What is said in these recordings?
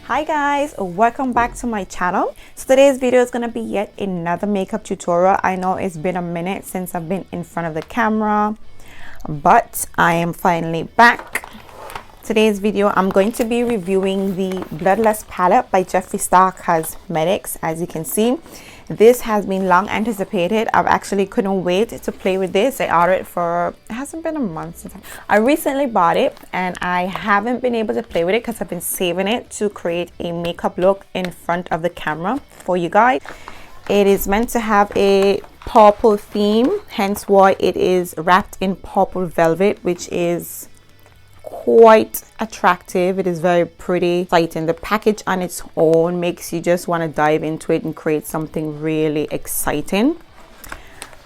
Hi guys, welcome back to my channel. So today's video is going to be yet another makeup tutorial. I know it's been a minute since I've been in front of the camera, but I am finally back. Today's video I'm going to be reviewing the Bloodlust palette by Jeffree Cosmetics. As you can see, this has been long anticipated. I actually couldn't wait to play with this. I ordered it for, it hasn't been a month since I recently bought it, and I haven't been able to play with it because I've been saving it to create a makeup look in front of the camera for you guys. It is meant to have a purple theme, hence why it is wrapped in purple velvet, which is quite attractive. It is very pretty, exciting. The package on its own makes you just want to dive into it and create something really exciting.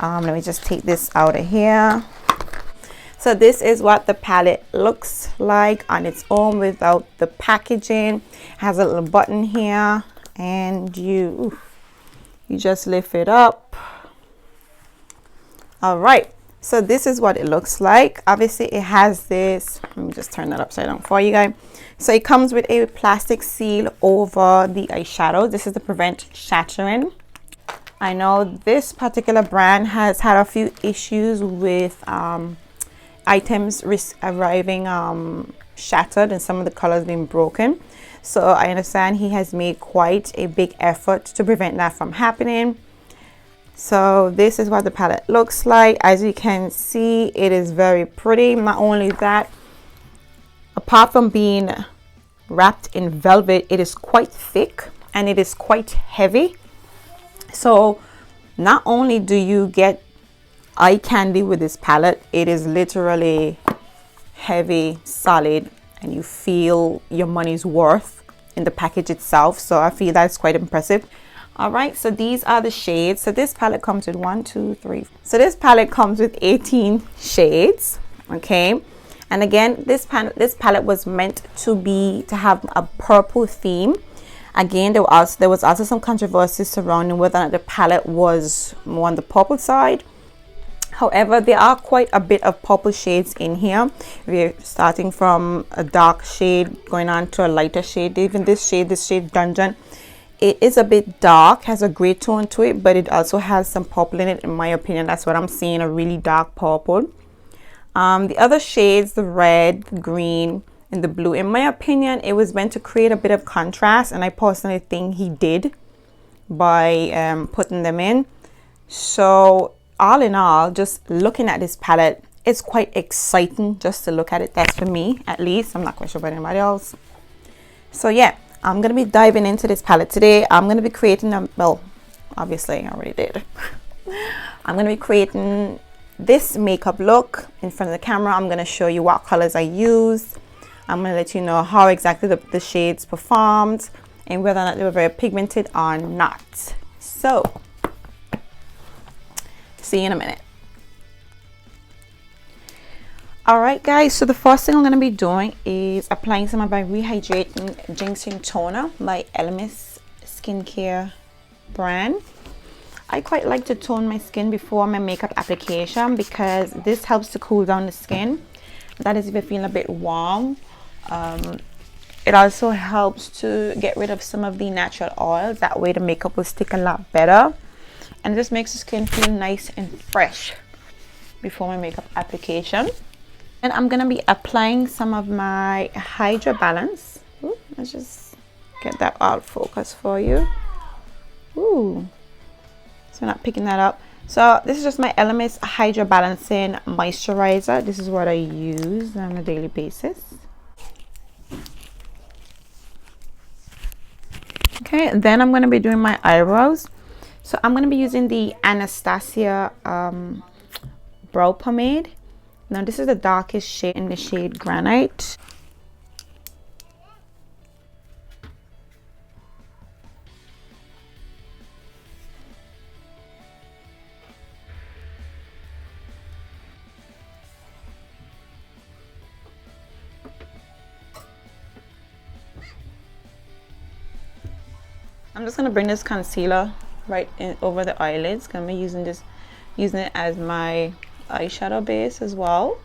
Let me just take this out of here. So this is what the palette looks like on its own without the packaging. It has a little button here, and you just lift it up. All right, so this is what it looks like. Obviously it has this, let me just turn that upside down for you guys. So it comes with a plastic seal over the eyeshadow. This is to prevent shattering. I know this particular brand has had a few issues with items arriving shattered and some of the colors being broken. So I understand he has made quite a big effort to prevent that from happening. So this is what the palette looks like. As you can see, it is very pretty. Not only that, apart from being wrapped in velvet, it is quite thick and it is quite heavy. So not only do you get eye candy with this palette, it is literally heavy, solid, and you feel your money's worth in the package itself. So I feel that's quite impressive. All right, so these are the shades. So this palette comes with 1, 2, 3. So this palette comes with 18 shades. Okay, and again, this palette was meant to have a purple theme. Again, there was also some controversy surrounding whether or not the palette was more on the purple side. However, there are quite a bit of purple shades in here. We're starting from a dark shade going on to a lighter shade. Even this shade Dungeon, it is a bit dark, has a gray tone to it, but it also has some purple in it. In my opinion, that's what I'm seeing, a really dark purple. The other shades, the red, the green, and the blue, in my opinion, it was meant to create a bit of contrast, and I personally think he did by putting them in. So all in all, just looking at this palette, it's quite exciting just to look at it. That's for me, at least. I'm not quite sure about anybody else. So yeah, I'm going to be diving into this palette today. I'm going to be creating a, well, obviously I already did. I'm going to be creating this makeup look in front of the camera. I'm going to show you what colors I used. I'm going to let you know how exactly the shades performed and whether or not they were very pigmented or not. So, see you in a minute. Alright guys, so the first thing I'm going to be doing is applying some of my rehydrating ginseng toner by Elemis skincare brand. I quite like to tone my skin before my makeup application because this helps to cool down the skin. That is if you're feeling a bit warm. It also helps to get rid of some of the natural oils. That way the makeup will stick a lot better, and it just makes the skin feel nice and fresh before my makeup application. And I'm gonna be applying some of my Hydra Balance. Ooh, let's just get that all focused for you. Ooh, so we're not picking that up. So this is just my Elemis Hydra Balancing Moisturizer. This is what I use on a daily basis. Okay, and then I'm gonna be doing my eyebrows. So I'm gonna be using the Anastasia brow pomade. Now this is the darkest shade in the shade Granite. I'm just gonna bring this concealer right in over the eyelids. Gonna be using it as my eyeshadow base as well.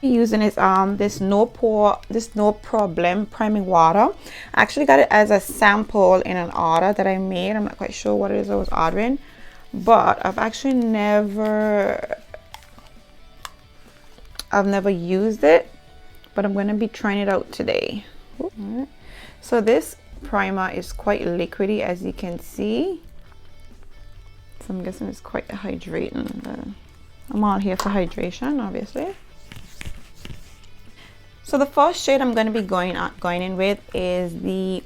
Using is this no problem priming water. I actually got it as a sample in an order that I made. I'm not quite sure what it is I was ordering, but I've never used it, but I'm going to be trying it out today. Right. So this primer is quite liquidy, as you can see, so I'm guessing it's quite hydrating. I'm all here for hydration, obviously. So the first shade I'm going to be going in with is the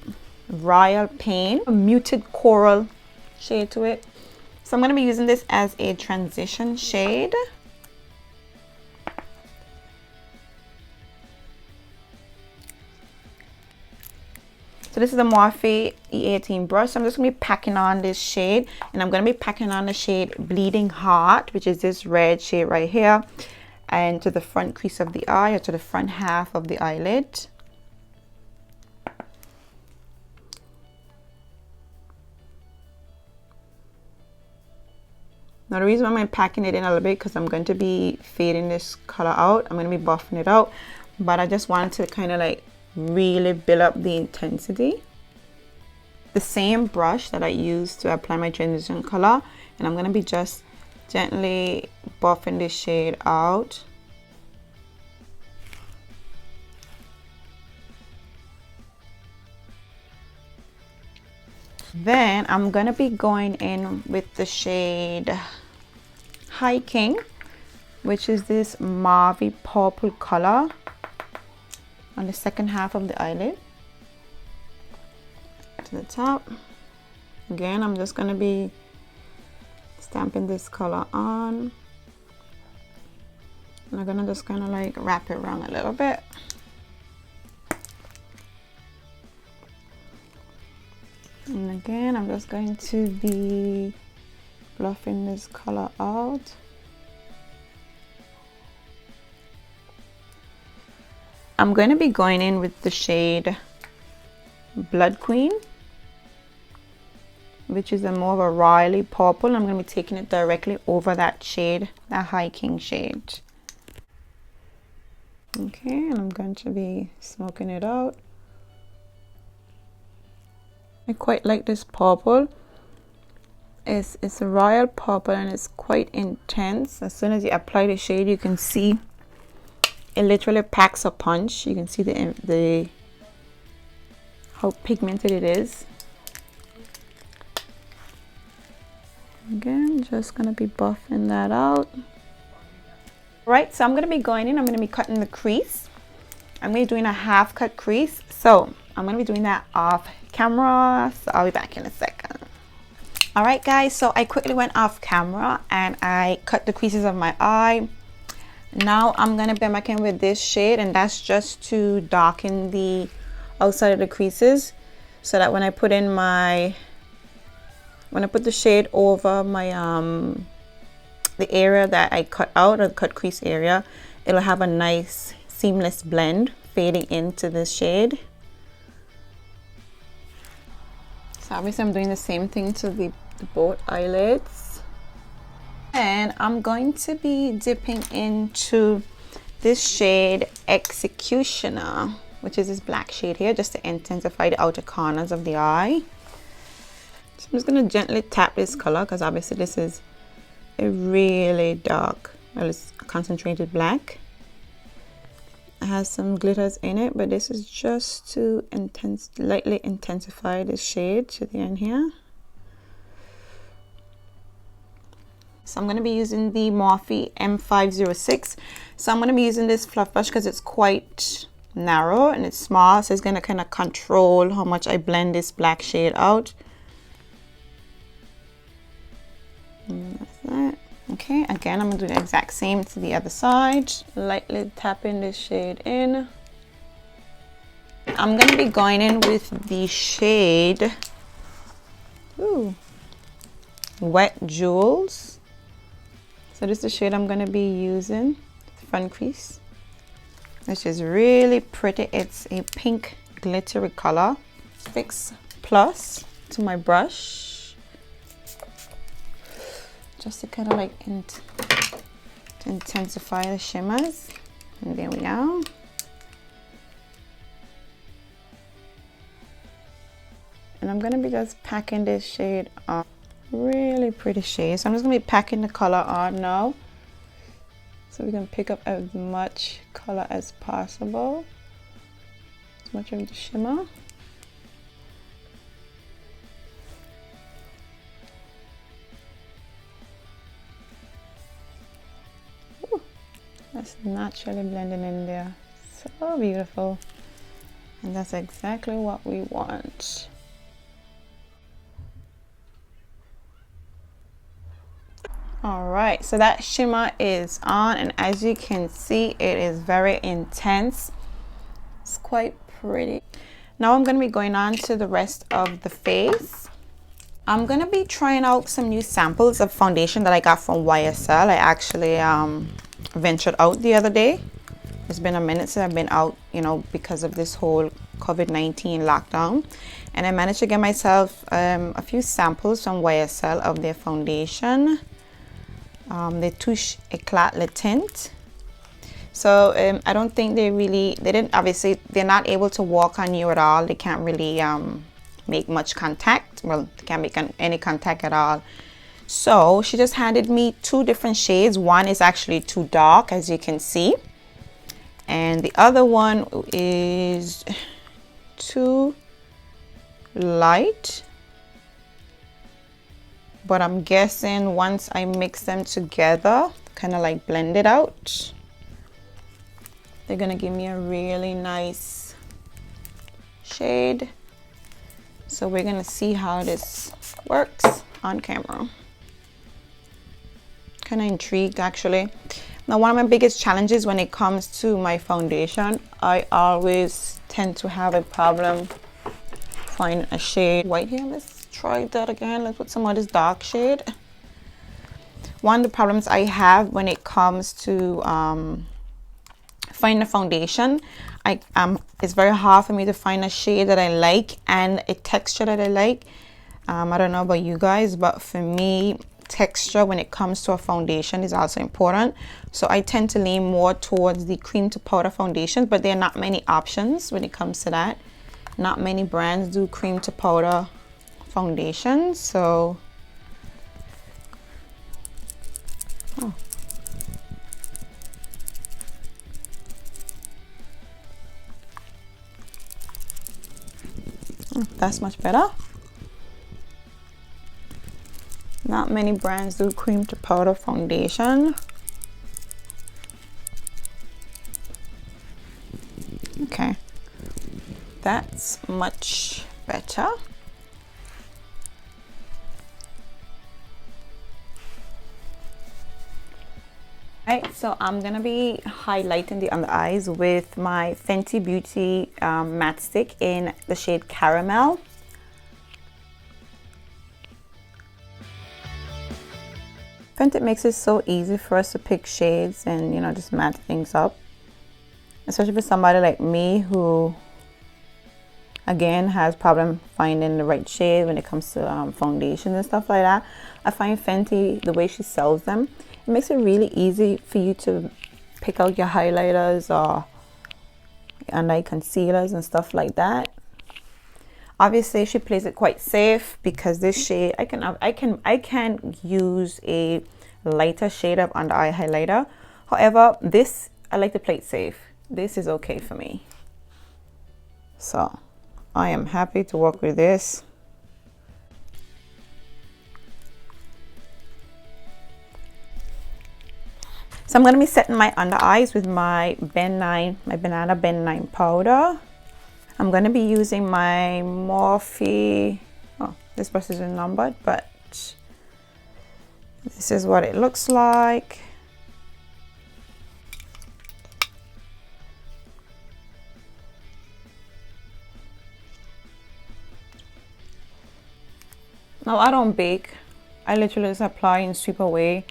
Royal Pain, a muted coral shade to it. So I'm going to be using this as a transition shade. So this is the Morphe E18 brush. So I'm just going to be packing on this shade, and I'm going to be packing on the shade Bleeding Heart, which is this red shade right here, and to the front crease of the eye, or to the front half of the eyelid. Now the reason why I'm packing it in a little bit, because I'm going to be fading this color out. I'm going to be buffing it out, but I just wanted to kind of like really build up the intensity. The same brush that I used to apply my transition color, and I'm going to be just gently buffing this shade out. Then I'm going to be going in with the shade Hiking, which is this mauve purple color on the second half of the eyelid to the top. Again, I'm just going to be stamping this color on, and I'm going to just kind of like wrap it around a little bit. And again, I'm just going to be fluffing this color out. I'm going to be going in with the shade Blood Queen, which is a more of a royally purple. I'm going to be taking it directly over that shade, that Hiking shade. Okay, and I'm going to be smoking it out. I quite like this purple. It's a royal purple, and it's quite intense. As soon as you apply the shade, you can see it literally packs a punch. You can see the how pigmented it is. Again, just gonna be buffing that out. Right, so I'm gonna be going in. I'm gonna be cutting the crease. I'm gonna be doing a half cut crease. So I'm gonna be doing that off camera. So I'll be back in a second. All right, guys. So I quickly went off camera and I cut the creases of my eye. Now I'm gonna be back in with this shade, and that's just to darken the outside of the creases, so that when I put the shade over my the area that I cut out, or the cut crease area, it'll have a nice seamless blend fading into this shade. So obviously I'm doing the same thing to the both eyelids. And I'm going to be dipping into this shade Executioner, which is this black shade here, just to intensify the outer corners of the eye. So I'm just going to gently tap this color, because obviously this is a really dark, well, it's concentrated black. It has some glitters in it, but this is just to lightly intensify the shade to the end here. So I'm going to be using the Morphe M506. So I'm going to be using this fluff brush because it's quite narrow and it's small. So it's going to kind of control how much I blend this black shade out. And that's that. Okay, again, I'm going to do the exact same to the other side. Lightly tapping this shade in. I'm going to be going in with the shade Wet Jewels. So this is the shade I'm going to be using, the front crease, which is really pretty. It's a pink glittery color. Fix Plus to my brush, just to kind of like to intensify the shimmers. And there we go. And I'm gonna be just packing this shade on. Really pretty shade. So I'm just gonna be packing the color on now, so we can pick up as much color as possible, as much of the shimmer. Ooh, that's naturally blending in there. So beautiful. And that's exactly what we want. All right, so that shimmer is on, and as you can see, it is very intense. It's quite pretty. Now I'm going to be going on to the rest of the face. I'm going to be trying out some new samples of foundation that I got from YSL. I actually ventured out the other day. It's been a minute since I've been out, you know, because of this whole COVID-19 lockdown. And I managed to get myself a few samples from YSL of their foundation. The Touche Eclat Le Tint. So I don't think obviously they're not able to walk on you at all. They can't really make much contact. Well, they can't make any contact at all. So she just handed me two different shades. One is actually too dark, as you can see, and the other one is too light. But I'm guessing once I mix them together, kind of like blend it out, they're gonna give me a really nice shade. So we're gonna see how this works on camera. Kind of intrigued actually. Now, one of my biggest challenges when it comes to my foundation, I always tend to have a problem finding a shade. White here, let's try that again. Let's put some of this dark shade. One of the problems I have when it comes to finding a foundation, it's very hard for me to find a shade that I like and a texture that I like. I don't know about you guys, but for me, texture when it comes to a foundation is also important. So I tend to lean more towards the cream to powder foundations, but there are not many options when it comes to that. Not many brands do cream to powder foundations. So that's much better. Not many brands do cream to powder foundation. Okay, that's much better. Alright, so I'm gonna be highlighting the under eyes with my Fenty Beauty matte stick in the shade Caramel. Fenty makes it so easy for us to pick shades and, you know, just match things up, especially for somebody like me who again has problem finding the right shade when it comes to foundation and stuff like that. I find Fenty, the way she sells them, it makes it really easy for you to pick out your highlighters or under eye concealers and stuff like that. Obviously she plays it quite safe because this shade I can use a lighter shade of under eye highlighter. However, this I like to play it safe. This is okay for me. So I am happy to work with this. So I'm going to be setting my under eyes with my Banana Bend 9 powder. I'm going to be using my Morphe. Oh, this brush isn't numbered, but this is what it looks like. Now I don't bake. I literally just apply and sweep away.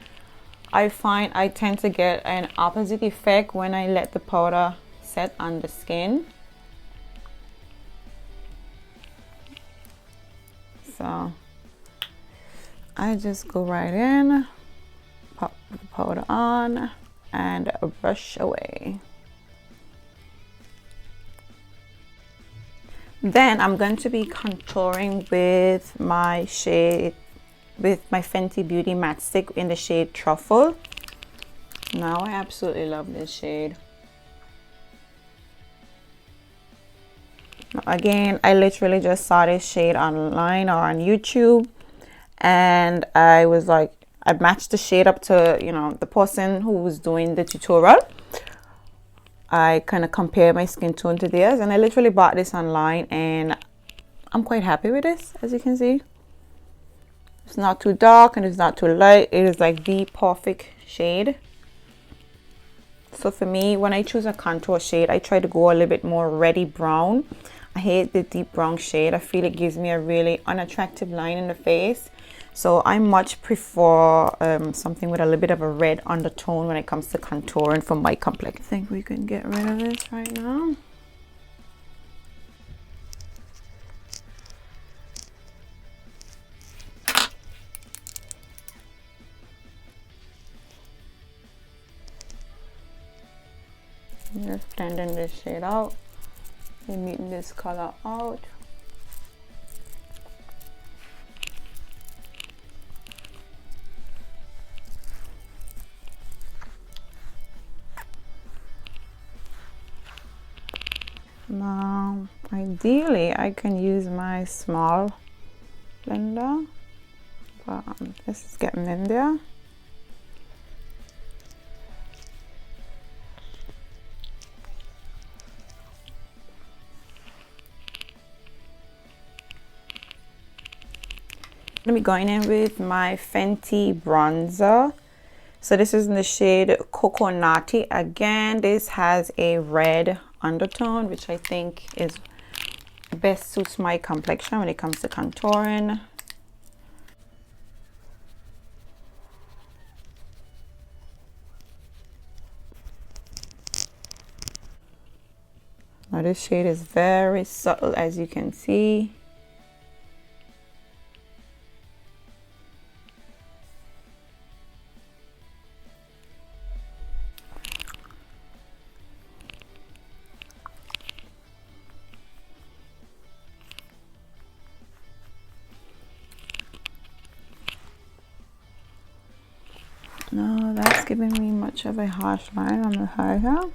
I find I tend to get an opposite effect when I let the powder set on the skin. So I just go right in, pop the powder on, and brush away. Then I'm going to be contouring with my shade, with my Fenty Beauty matte stick in the shade Truffle. Now I absolutely love this shade. Again, I literally just saw this shade online or on YouTube, and I was like, I matched the shade up to, you know, the person who was doing the tutorial. I kind of compare my skin tone to theirs, and I literally bought this online, and I'm quite happy with this. As you can see, it's not too dark and it's not too light. It is like the perfect shade. So for me, when I choose a contour shade, I try to go a little bit more reddy brown. I hate the deep brown shade. I feel it gives me a really unattractive line in the face. So I much prefer something with a little bit of a red undertone when it comes to contouring for my complexion. I think we can get rid of this right now. Just blending this shade out. We're meeting this color out. Now, ideally, I can use my small blender, but this is getting in there. I'm gonna be going in with my Fenty bronzer. So this is in the shade Coconutty. Again, this has a red undertone, which I think is best suits my complexion when it comes to contouring. Now this shade is very subtle, as you can see. No, that's giving me much of a harsh line on the highlight.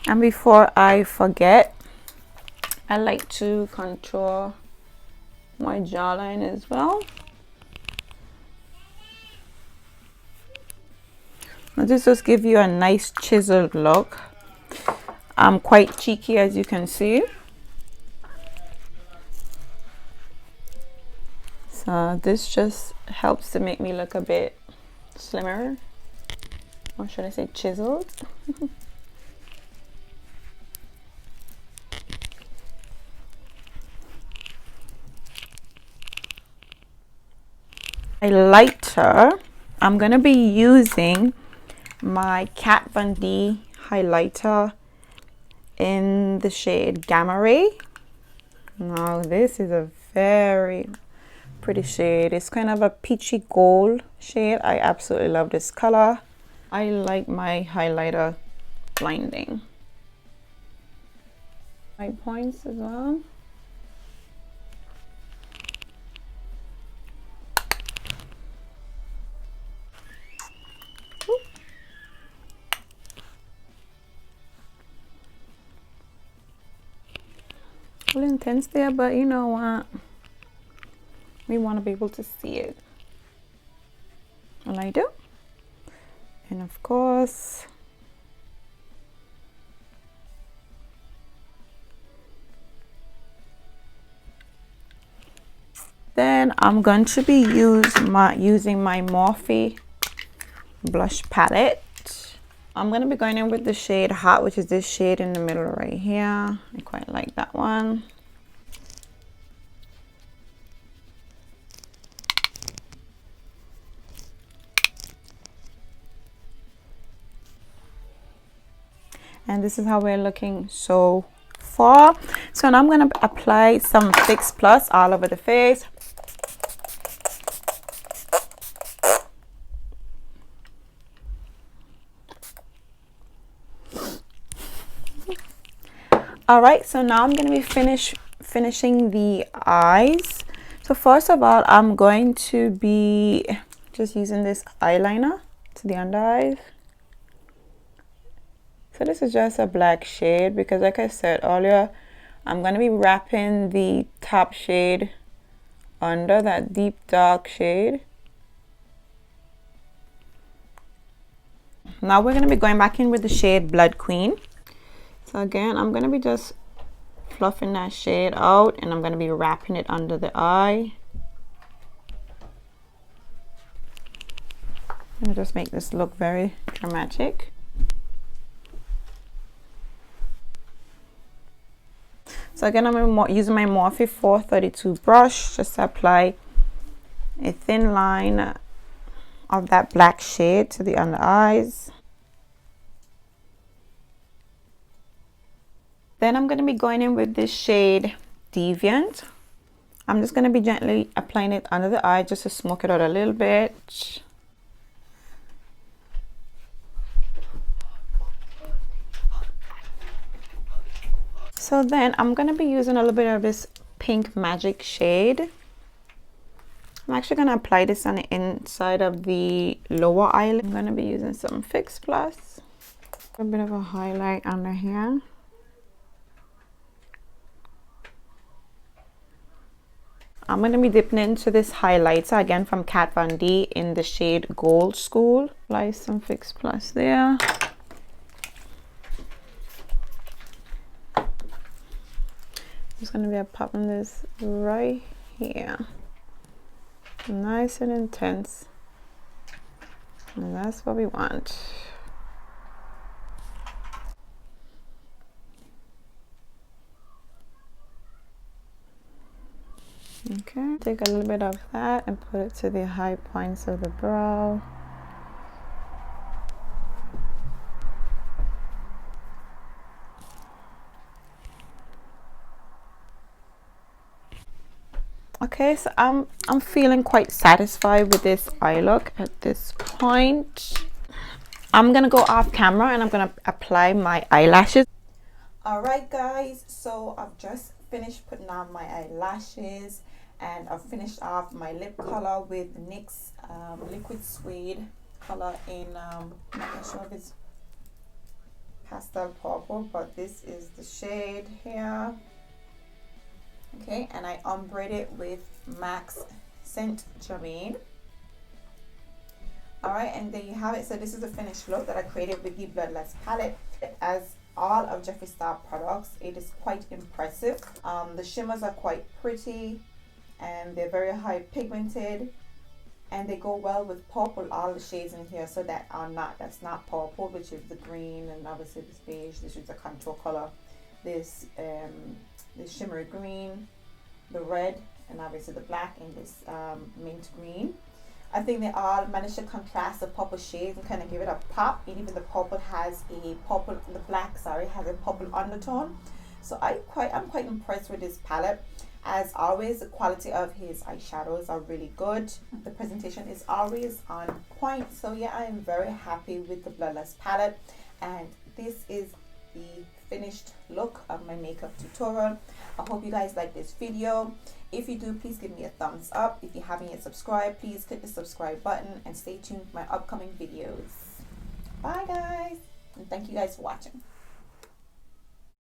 And before I forget, I like to contour my jawline as well. Now this just gives you a nice chiseled look. I'm quite cheeky, as you can see. So this just helps to make me look a bit slimmer, or should I say chiseled. Highlighter, I'm gonna be using my Kat Von D highlighter in the shade Gamma Ray. Now this is a very pretty shade. It's kind of a peachy gold shade. I absolutely love this color. I like my highlighter blinding. My points as well. A little intense there, but you know what? We want to be able to see it. And I do. And of course, then I'm going to be using my Morphe blush palette. I'm going to be going in with the shade Hot, which is this shade in the middle right here. I quite like that one. And this is how we're looking so far. So now I'm going to apply some Fix Plus all over the face. All right, so now I'm going to be finishing the eyes. So first of all, I'm going to be just using this eyeliner to the under eyes. So this is just a black shade because, like I said earlier, I'm going to be wrapping the top shade under that deep dark shade. Now we're going to be going back in with the shade Blood Queen. So again, I'm going to be just fluffing that shade out, and I'm going to be wrapping it under the eye. I'm going to just make this look very dramatic. So again, I'm using my Morphe 432 brush just to apply a thin line of that black shade to the under eyes. Then I'm going to be going in with this shade Deviant. I'm just going to be gently applying it under the eye just to smoke it out a little bit. So then I'm going to be using a little bit of this Pink Magic shade. I'm actually going to apply this on the inside of the lower eyelid. I'm going to be using some Fix Plus. A bit of a highlight under here. I'm going to be dipping into this highlighter again from Kat Von D in the shade Gold School. Apply some Fix Plus there. Just going to be popping this right here. Nice and intense. And that's what we want. Okay, take a little bit of that and put it to the high points of the brow. Okay, so I'm feeling quite satisfied with this eye look at this point. I'm gonna go off camera and I'm gonna apply my eyelashes. All right, guys, so I've just finished putting on my eyelashes, and I've finished off my lip color with NYX liquid suede color in I'm not sure if it's pastel purple, but this is the shade here. Okay, and I ombre it with MAC's Saint Germain. All right, and there you have it. So this is the finished look that I created with the Bloodlust palette. As all of Jeffree Star products, it is quite impressive. The shimmers are quite pretty, and they're very high pigmented, and they go well with purple. All the shades in here, so that are not, that's not purple, which is the green, and obviously this beige. This is the contour color. This shimmery green, the red, and obviously the black, and this mint green. I think they all managed to contrast the purple shades and kind of give it a pop. And even the purple has a purple, the black, sorry, has a purple undertone. So I'm quite impressed with this palette. As always, the quality of his eyeshadows are really good. The presentation is always on point. So yeah, I am very happy with the Bloodlust palette, and this is the finished look of my makeup tutorial. I hope you guys like this video. If you do, please give me a thumbs up. If you haven't yet subscribed, please click the subscribe button and stay tuned for my upcoming videos. Bye guys, and thank you guys for watching.